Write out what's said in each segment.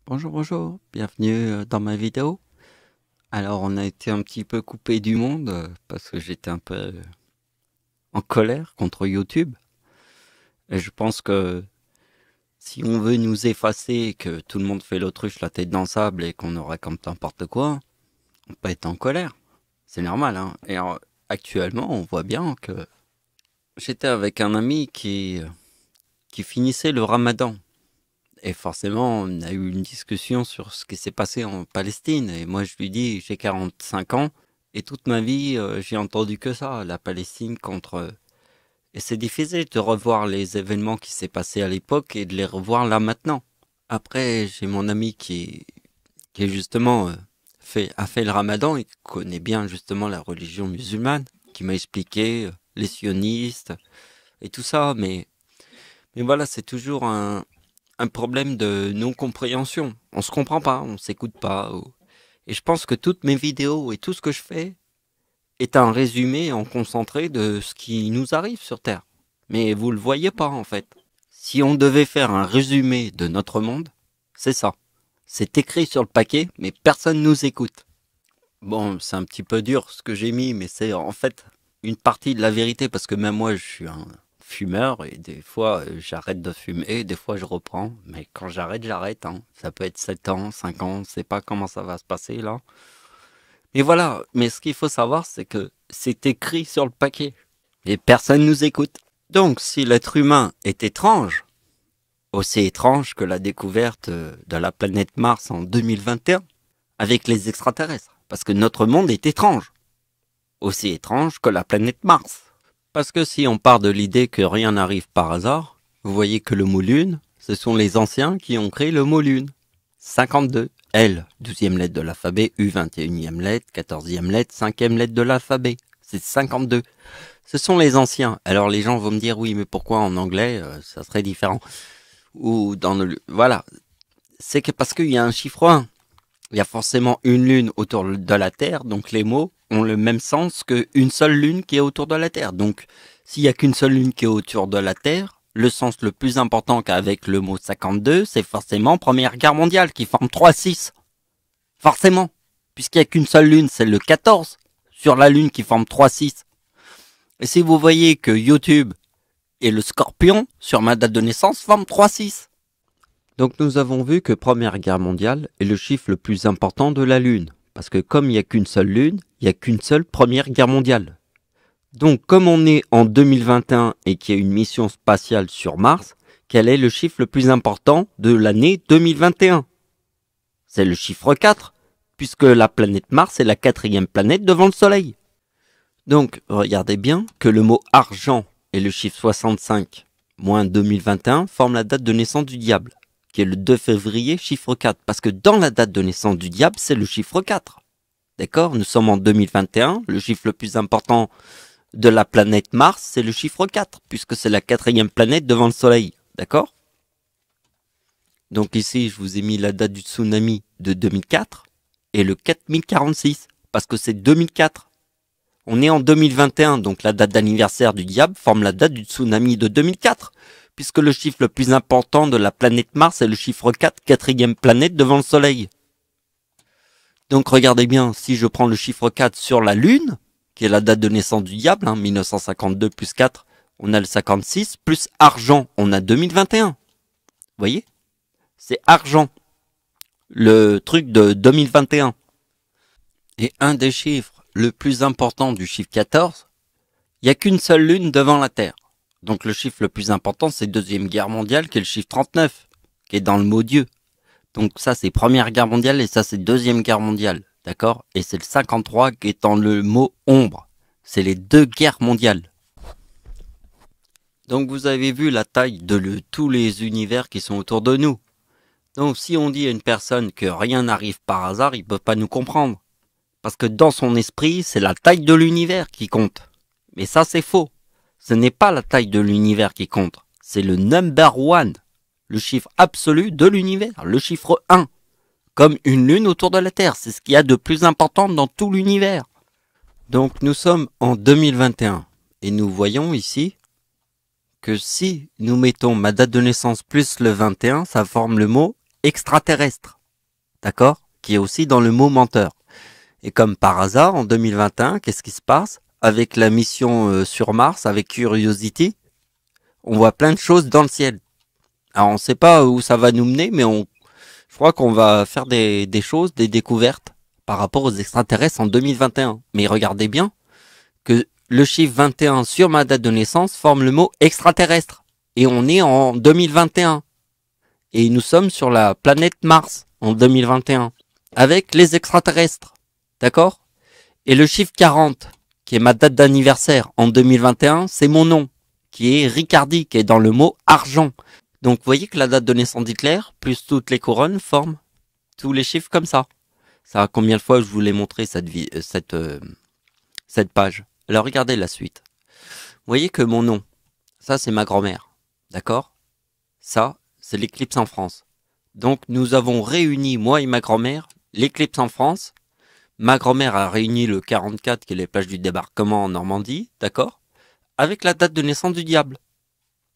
Bonjour, bonjour, bienvenue dans ma vidéo. Alors on a été un petit peu coupé du monde parce que j'étais un peu en colère contre YouTube. Et je pense que si on veut nous effacer, que tout le monde fait l'autruche la tête dans le sable et qu'on aura comme n'importe quoi, on peut être en colère. C'est normal, hein. Et actuellement on voit bien que j'étais avec un ami qui finissait le ramadan. Et forcément, on a eu une discussion sur ce qui s'est passé en Palestine. Et moi, je lui dis, j'ai 45 ans, et toute ma vie, j'ai entendu que ça, la Palestine contre... Et c'est difficile de revoir les événements qui s'est passé à l'époque et de les revoir là maintenant. Après, j'ai mon ami qui est justement a fait le ramadan, il connaît bien justement la religion musulmane, qui m'a expliqué les sionistes et tout ça, mais voilà, c'est toujours un problème de non-compréhension. On se comprend pas, on s'écoute pas. Et je pense que toutes mes vidéos et tout ce que je fais est un résumé en concentré de ce qui nous arrive sur Terre. Mais vous le voyez pas en fait. Si on devait faire un résumé de notre monde, c'est ça. C'est écrit sur le paquet, mais personne nous écoute. Bon, c'est un petit peu dur ce que j'ai mis, mais c'est en fait une partie de la vérité parce que même moi je suis un fumeur et des fois j'arrête de fumer, des fois je reprends, mais quand j'arrête, j'arrête, hein. Ça peut être 7 ans, 5 ans, on sait pas comment ça va se passer là. Mais voilà, mais ce qu'il faut savoir c'est que c'est écrit sur le paquet et personne nous écoute. Donc si l'être humain est étrange, aussi étrange que la découverte de la planète Mars en 2021 avec les extraterrestres, parce que notre monde est étrange, aussi étrange que la planète Mars. Parce que si on part de l'idée que rien n'arrive par hasard, vous voyez que le mot lune, ce sont les anciens qui ont créé le mot lune. 52. L, 12e lettre de l'alphabet, U, 21e lettre, 14e lettre, 5e lettre de l'alphabet. C'est 52. Ce sont les anciens. Alors les gens vont me dire, oui, mais pourquoi en anglais, ça serait différent? Ou dans le... Voilà. C'est que parce qu'il y a un chiffre 1. Il y a forcément une lune autour de la Terre, donc les mots ont le même sens qu'une seule lune qui est autour de la Terre. Donc, s'il y a qu'une seule lune qui est autour de la Terre, le sens le plus important qu'avec le mot 52, c'est forcément Première Guerre mondiale qui forme 3-6. Forcément. Puisqu'il n'y a qu'une seule lune, c'est le 14 sur la lune qui forme 3-6. Et si vous voyez que YouTube et le Scorpion sur ma date de naissance forment 3-6. Donc nous avons vu que Première Guerre mondiale est le chiffre le plus important de la Lune. Parce que comme il n'y a qu'une seule Lune, il n'y a qu'une seule Première Guerre mondiale. Donc comme on est en 2021 et qu'il y a une mission spatiale sur Mars, quel est le chiffre le plus important de l'année 2021? C'est le chiffre 4, puisque la planète Mars est la quatrième planète devant le Soleil. Donc regardez bien que le mot argent et le chiffre 65 moins 2021 forment la date de naissance du diable, qui est le 2 février, chiffre 4, parce que dans la date de naissance du diable, c'est le chiffre 4. D'accord? Nous sommes en 2021, le chiffre le plus important de la planète Mars, c'est le chiffre 4, puisque c'est la quatrième planète devant le Soleil. D'accord? Donc ici, je vous ai mis la date du tsunami de 2004 et le 4046, parce que c'est 2004. On est en 2021, donc la date d'anniversaire du diable forme la date du tsunami de 2004, puisque le chiffre le plus important de la planète Mars est le chiffre 4, quatrième planète devant le Soleil. Donc regardez bien, si je prends le chiffre 4 sur la Lune, qui est la date de naissance du diable, 1952 plus 4, on a le 56, plus argent, on a 2021. Vous voyez? C'est argent, le truc de 2021. Et un des chiffres le plus important du chiffre 14, il n'y a qu'une seule lune devant la Terre. Donc le chiffre le plus important, c'est Deuxième Guerre mondiale, qui est le chiffre 39, qui est dans le mot Dieu. Donc ça, c'est Première Guerre mondiale, et ça, c'est Deuxième Guerre mondiale. D'accord? Et c'est le 53 qui est dans le mot ombre. C'est les deux guerres mondiales. Donc vous avez vu la taille de tous les univers qui sont autour de nous. Donc si on dit à une personne que rien n'arrive par hasard, il ne peut pas nous comprendre. Parce que dans son esprit, c'est la taille de l'univers qui compte. Mais ça, c'est faux. Ce n'est pas la taille de l'univers qui compte. C'est le number one. Le chiffre absolu de l'univers. Le chiffre 1. Comme une lune autour de la Terre. C'est ce qu'il y a de plus important dans tout l'univers. Donc nous sommes en 2021. Et nous voyons ici que si nous mettons ma date de naissance plus le 21, ça forme le mot extraterrestre. D'accord? Qui est aussi dans le mot menteur. Et comme par hasard, en 2021, qu'est-ce qui se passe? Avec la mission sur Mars, avec Curiosity, on voit plein de choses dans le ciel. Alors on ne sait pas où ça va nous mener, mais je crois qu'on va faire des choses, des découvertes par rapport aux extraterrestres en 2021. Mais regardez bien que le chiffre 21 sur ma date de naissance forme le mot extraterrestre. Et on est en 2021. Et nous sommes sur la planète Mars en 2021. Avec les extraterrestres. D'accord? Et le chiffre 40, qui est ma date d'anniversaire en 2021, c'est mon nom, qui est Ricardi, qui est dans le mot argent. Donc vous voyez que la date de naissance d'Hitler, plus toutes les couronnes, forment tous les chiffres comme ça. Ça a combien de fois je vous l'ai montré cette page? Alors regardez la suite. Vous voyez que mon nom, ça c'est ma grand-mère. D'accord? Ça, c'est l'éclipse en France. Donc nous avons réuni, moi et ma grand-mère, l'éclipse en France. Ma grand-mère a réuni le 44, qui est les plages du débarquement en Normandie, d'accord? Avec la date de naissance du diable.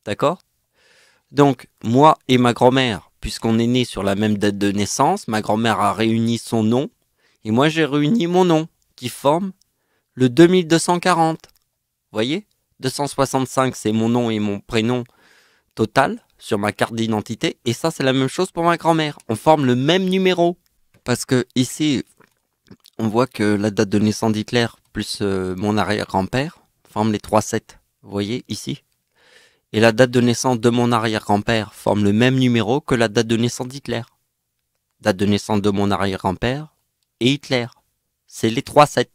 D'accord? Donc, moi et ma grand-mère, puisqu'on est nés sur la même date de naissance, ma grand-mère a réuni son nom, et moi j'ai réuni mon nom, qui forme le 2240. Vous voyez? 265, c'est mon nom et mon prénom total sur ma carte d'identité, et ça c'est la même chose pour ma grand-mère. On forme le même numéro. Parce que ici, on voit que la date de naissance d'Hitler plus mon arrière-grand-père forme les 3-7. Vous voyez ici? Et la date de naissance de mon arrière-grand-père forme le même numéro que la date de naissance d'Hitler. Date de naissance de mon arrière-grand-père et Hitler. C'est les 3-7.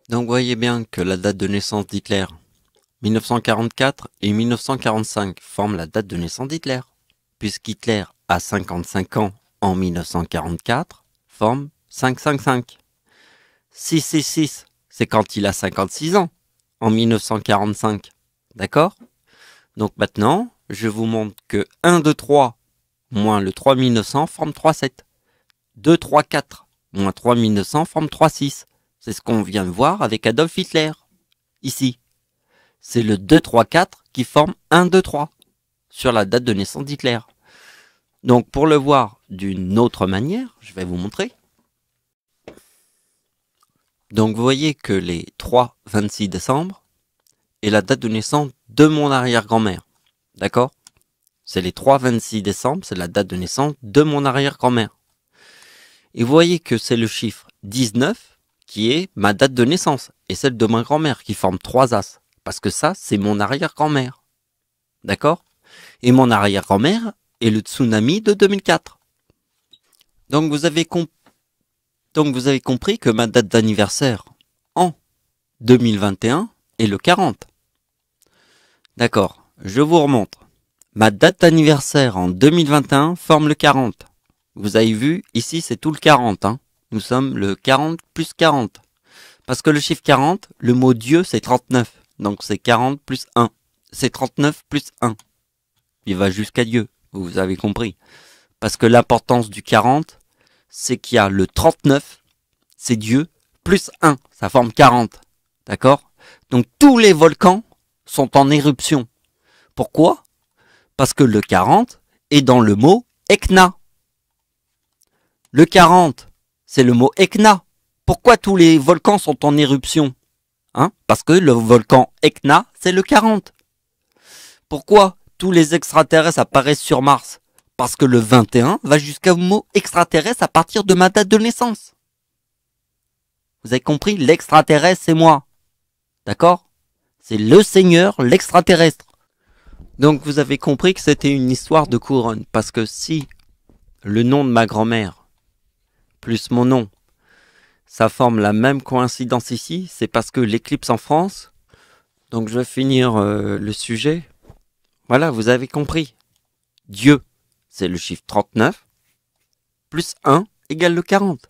Donc vous voyez bien que la date de naissance d'Hitler, 1944 et 1945, forment la date de naissance d'Hitler. Puisqu'Hitler a 55 ans en 1944, forme 555. 666, c'est quand il a 56 ans, en 1945. D'accord? Donc maintenant, je vous montre que 1, 2, 3, moins le 3900 forme 37. 2, 3, 4, moins 3900 forme 36. C'est ce qu'on vient de voir avec Adolf Hitler. Ici. C'est le 2, 3, 4 qui forme 1, 2, 3 sur la date de naissance d'Hitler. Donc pour le voir d'une autre manière, je vais vous montrer. Donc vous voyez que les 3, 26 décembre est la date de naissance de mon arrière-grand-mère. D'accord? C'est les 3, 26 décembre, c'est la date de naissance de mon arrière-grand-mère. Et vous voyez que c'est le chiffre 19 qui est ma date de naissance et celle de ma grand-mère qui forme 3 as. Parce que ça, c'est mon arrière-grand-mère. D'accord? Et mon arrière-grand-mère est le tsunami de 2004. Donc vous avez compris que ma date d'anniversaire en 2021 est le 40. D'accord, je vous remonte. Ma date d'anniversaire en 2021 forme le 40. Vous avez vu, ici c'est tout le 40. Hein. Nous sommes le 40 plus 40. Parce que le chiffre 40, le mot Dieu c'est 39. Donc c'est 40 plus 1. C'est 39 plus 1. Il va jusqu'à Dieu, vous avez compris. Parce que l'importance du 40, c'est qu'il y a le 39, c'est Dieu, plus 1, ça forme 40. D'accord? Donc tous les volcans sont en éruption. Pourquoi? Parce que le 40 est dans le mot Ekna. Le 40, c'est le mot Ekna. Pourquoi tous les volcans sont en éruption? Parce que le volcan Ekna, c'est le 40. Pourquoi tous les extraterrestres apparaissent sur Mars? Parce que le 21 va jusqu'au mot extraterrestre à partir de ma date de naissance. Vous avez compris? L'extraterrestre, c'est moi. D'accord? C'est le Seigneur, l'extraterrestre. Donc vous avez compris que c'était une histoire de couronne. Parce que si le nom de ma grand-mère, plus mon nom, ça forme la même coïncidence ici, c'est parce que l'éclipse en France, donc je vais finir le sujet. Voilà, vous avez compris. Dieu, c'est le chiffre 39, plus 1 égale le 40.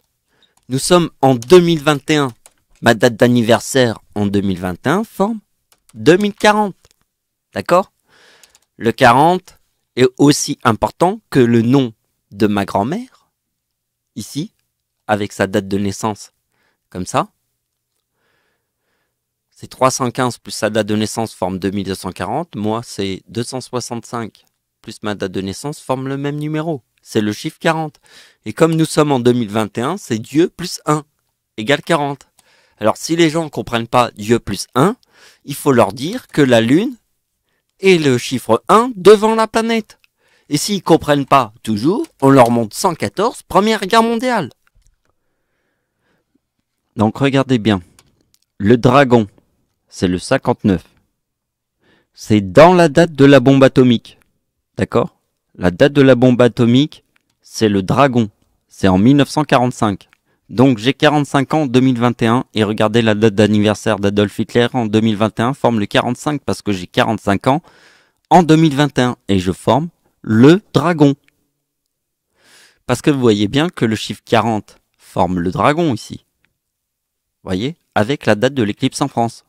Nous sommes en 2021. Ma date d'anniversaire en 2021 forme 2040. D'accord? Le 40 est aussi important que le nom de ma grand-mère, ici, avec sa date de naissance, comme ça. c'est 315 plus sa date de naissance forme 2240. Moi, c'est 265 plus ma date de naissance forme le même numéro. C'est le chiffre 40. Et comme nous sommes en 2021, c'est Dieu plus 1 égale 40. Alors si les gens ne comprennent pas Dieu plus 1, il faut leur dire que la Lune est le chiffre 1 devant la planète. Et s'ils ne comprennent pas toujours, on leur montre 114, Première Guerre mondiale. Donc regardez bien. Le dragon, c'est le 59. C'est dans la date de la bombe atomique. D'accord? La date de la bombe atomique, c'est le dragon. C'est en 1945. Donc j'ai 45 ans en 2021 et regardez la date d'anniversaire d'Adolf Hitler en 2021 forme le 45 parce que j'ai 45 ans en 2021 et je forme le dragon. Parce que vous voyez bien que le chiffre 40 forme le dragon ici. Voyez? Avec la date de l'éclipse en France.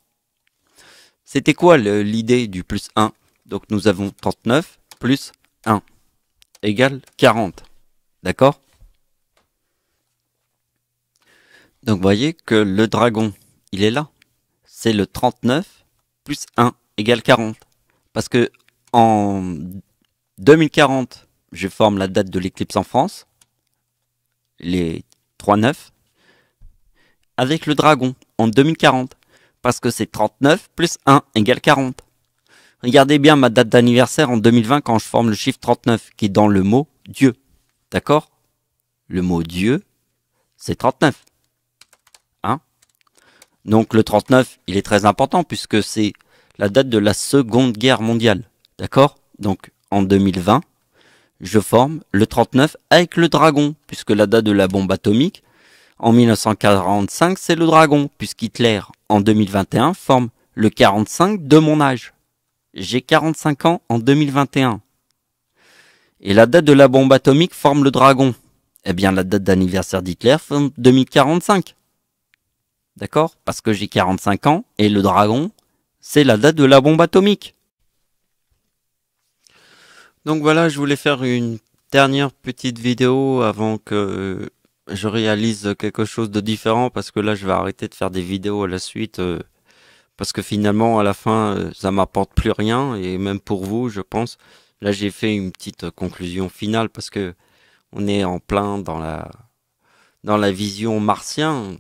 C'était quoi l'idée du plus 1? Donc nous avons 39 plus 1 égale 40. D'accord? Donc vous voyez que le dragon, il est là. C'est le 39 plus 1 égale 40. Parce que en 2040, je forme la date de l'éclipse en France. Les 3-9. Avec le dragon en 2040. Parce que c'est 39 plus 1 égale 40. Regardez bien ma date d'anniversaire en 2020 quand je forme le chiffre 39 qui est dans le mot Dieu. D'accord? Le mot Dieu, c'est 39. Hein? Donc le 39, il est très important puisque c'est la date de la Seconde Guerre mondiale. D'accord? Donc en 2020, je forme le 39 avec le dragon puisque la date de la bombe atomique, en 1945, c'est le dragon, puisqu'Hitler, en 2021, forme le 45 de mon âge. J'ai 45 ans en 2021. Et la date de la bombe atomique forme le dragon. Eh bien, la date d'anniversaire d'Hitler forme 2045. D'accord? Parce que j'ai 45 ans, et le dragon, c'est la date de la bombe atomique. Donc voilà, je voulais faire une dernière petite vidéo avant que je réalise quelque chose de différent parce que là je vais arrêter de faire des vidéos à la suite parce que finalement à la fin ça m'apporte plus rien et même pour vous je pense. Là j'ai fait une petite conclusion finale parce que on est en plein dans la vision martienne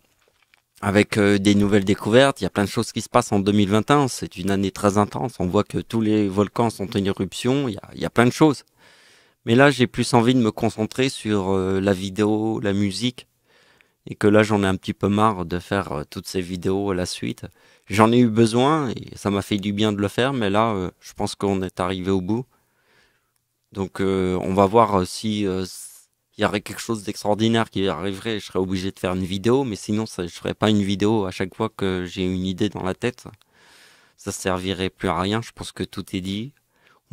avec des nouvelles découvertes. Il y a plein de choses qui se passent en 2021. C'est une année très intense. On voit que tous les volcans sont en éruption. Il y a plein de choses. Mais là, j'ai plus envie de me concentrer sur la vidéo, la musique, et que là, j'en ai un petit peu marre de faire toutes ces vidéos à la suite. J'en ai eu besoin, et ça m'a fait du bien de le faire, mais là, je pense qu'on est arrivé au bout. Donc, on va voir si il y aurait quelque chose d'extraordinaire qui arriverait, je serais obligé de faire une vidéo, mais sinon, je ferais pas une vidéo à chaque fois que j'ai une idée dans la tête. Ça servirait plus à rien, je pense que tout est dit.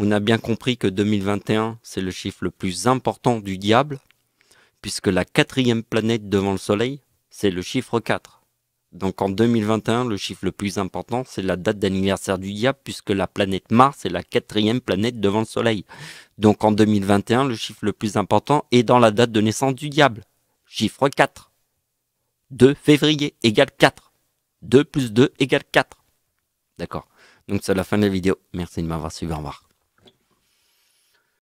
On a bien compris que 2021, c'est le chiffre le plus important du diable, puisque la 4e planète devant le Soleil, c'est le chiffre 4. Donc en 2021, le chiffre le plus important, c'est la date d'anniversaire du diable, puisque la planète Mars est la 4e planète devant le Soleil. Donc en 2021, le chiffre le plus important est dans la date de naissance du diable, chiffre 4. 2 février égale 4. 2 plus 2 égale 4. D'accord. Donc c'est la fin de la vidéo. Merci de m'avoir suivi. Au revoir.